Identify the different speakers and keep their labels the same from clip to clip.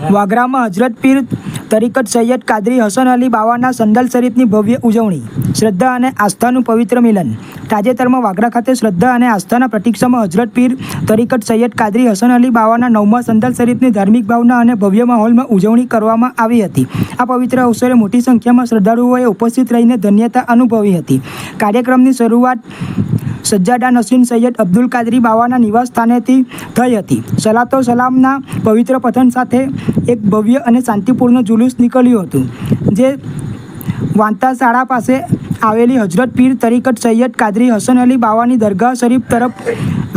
Speaker 1: વાગરામાં હજરત પીર તરીકત સૈયદ કાદરી હસન અલી બાવાના સંદલ શરીફની ભવ્ય ઉજવણી, શ્રદ્ધા અને આસ્થાનું પવિત્ર મિલન। તાજેતરમાં વાગરા ખાતે શ્રદ્ધા અને આસ્થાના પ્રતીક્ષામાં હજરત પીર તરીકત સૈયદ કાદરી હસન અલી બાવાના 9મા સંદલ શરીફની ધાર્મિક ભાવના અને ભવ્ય માહોલમાં ઉજવણી કરવામાં આવી હતી। આ પવિત્ર અવસરે મોટી સંખ્યામાં શ્રદ્ધાળુઓએ ઉપસ્થિત રહીને ધન્યતા અનુભવી હતી। કાર્યક્રમની શરૂઆત સજ્જાદા નસીન સૈયદ અબ્દુલ કાદરી બાવાના નિવાસ સ્થાનેથી થઈ હતી। સલાતો સલામના પવિત્ર પઠન સાથે એક ભવ્ય અને શાંતિપૂર્ણ જુલુસ નીકળ્યું હતું, જે વાંતા શાળા પાસે આવેલી હજરત પીર તરીકત સૈયદ કાદરી હસન અલી બાવાની દરગાહ શરીફ તરફ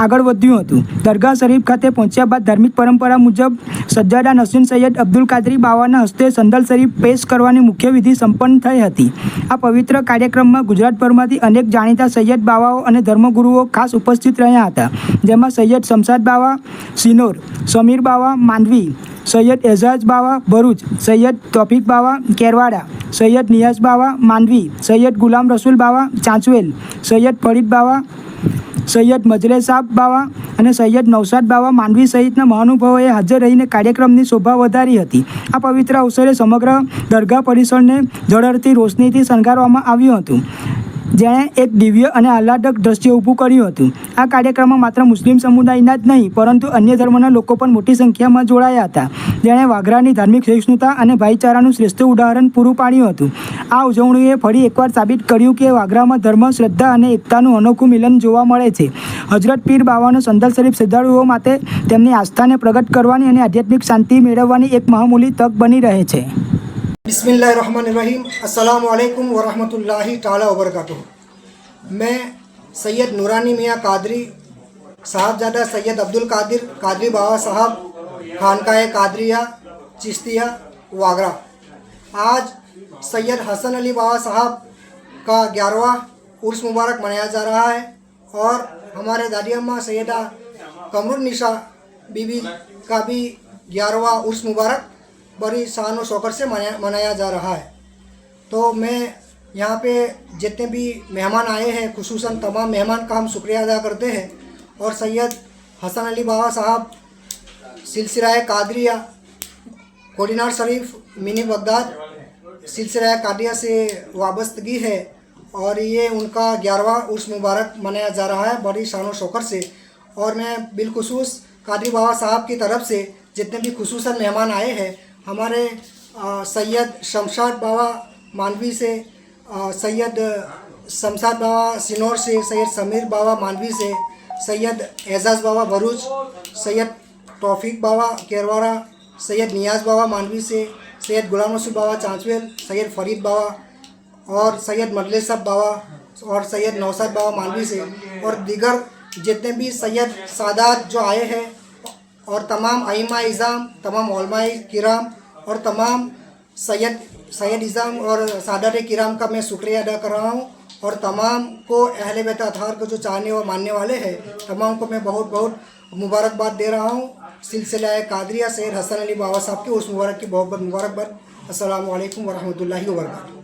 Speaker 1: આગળ વધ્યું હતું। દરગાહ શરીફ ખાતે પહોંચ્યા બાદ ધાર્મિક પરંપરા મુજબ સજ્જાદા નસીન સૈયદ અબ્દુલ કાદરી બાવાના હસ્તે સંદલ શરીફ પેશ કરવાની મુખ્ય વિધિ સંપન્ન થઈ હતી। આ પવિત્ર કાર્યક્રમમાં ગુજરાતભરમાંથી અનેક જાણીતા સૈયદ બાવાઓ અને ધર્મગુરુઓ ખાસ ઉપસ્થિત રહ્યા હતા, જેમાં સૈયદ શમશાદ બાવા સિનોર, સમીર બાવા માંડવી, સૈયદ એઝાજ બાવા ભરૂચ, સૈયદ તોફીક બાવા કેરવાડા, સૈયદ નિયાઝ બાવા માંડવી, સૈયદ ગુલામ રસૂલ બાવા ચાંચવેલ, સૈયદ ફરીદ બાવા, સૈયદ મજલે સાબ બાવા અને સૈયદ નૌશાદ બાવા માંડવી સહિતના મહાનુભાવોએ હાજર રહીને કાર્યક્રમની શોભા વધારી હતી। આ પવિત્ર અવસરે સમગ્ર દરગાહ પરિસરને ઝળહળતી રોશનીથી શણગારવામાં આવ્યું હતું, જેણે એક દિવ્ય અને આહલાદક દ્રશ્ય ઊભું કર્યું હતું। આ કાર્યક્રમમાં માત્ર મુસ્લિમ સમુદાયના જ નહીં, પરંતુ અન્ય ધર્મના લોકો પણ મોટી સંખ્યામાં જોડાયા હતા, જેણે વાગરાની ધાર્મિક સહિષ્ણુતા અને ભાઈચારાનું શ્રેષ્ઠ ઉદાહરણ પૂરું પાડ્યું હતું। આ ઉજવણીએ ફરી એકવાર સાબિત કર્યું કે વાગરામાં ધર્મ, શ્રદ્ધા અને એકતાનું અનોખું મિલન જોવા મળે છે। હજરત પીર બાવાનો સંદલ શરીફ શ્રદ્ધાળુઓ માટે તેમની આસ્થાને પ્રગટ કરવાની અને આધ્યાત્મિક શાંતિ મેળવવાની એક મહામૂલી તક બની રહે છે।
Speaker 2: बिस्मिल्लाहिर्रहमानिर्रहीम। अस्सलामु अलैकुम वरहमतुल्लाहि ताला वबरकातुह। मैं सैयद नूरानी मियाँ कादरी साहबजादा सैयद अब्दुल कादिर कादरी बाबा साहब खानकाए कादरिया चिश्तिया वागरा आज सैयद हसन अली बाबा साहब का 11वां उर्स मुबारक मनाया जा रहा है और हमारे दादी अम्मा सैयदा कमरुन्निसा बीबी का भी 11वां उर्स मुबारक बड़ी शान और शौकत से मनाया जा रहा है। तो मैं यहाँ पे जितने भी मेहमान आए हैं, खुसूसन तमाम मेहमान का हम शुक्रिया अदा करते हैं और सैयद हसन अली बाबा साहब सिलसिला कादरिया कोडिनार शरीफ मिनी बगदाद सिलसिला कादरिया से वाबस्तगी है और ये उनका 11वां उर्स मुबारक मनाया जा रहा है बड़ी शान और शौकत से। और मैं बिलखुसूस कादरी बाबा साहब की तरफ से जितने भी खुसूसन मेहमान आए हैं, हमारे सैयद शमशाद बाबा मानवी से, सैयद शमशाद बाबा सिनौर से, सैयद समीर बाबा मानवी से, सैयद एजाज बाबा भरूच, सैयद तौफीक बाबा केरवाड़ा, सैयद नियाज़ बाबा मानवी से, सैयद गुलाम रसूल बाबा चांचवेल, सैयद फरीद बाबा और सैयद मजले साब बाबा और सैयद नौशाद बाबा मानवी से और दीगर जितने भी सैयद सादात जो आए हैं और तमाम अइम्मा इज़ाम, तमाम उलमाए किराम और तमाम सैयद इज़ाम और सादात किराम का मैं शुक्रिया अदा कर रहा हूँ। और तमाम को अहले बैत अतहार को जो चाहने और मानने वाले हैं, तमाम को मैं बहुत बहुत मुबारकबाद दे रहा हूँ। सिलसिला कादरिया सैयद हसन अली बाबा साहब के उस मुबारक की बहुत बहुत मुबारकबाद। अस्सलामु अलैकुम वरहमतुल्लाहि वबरकातुहू।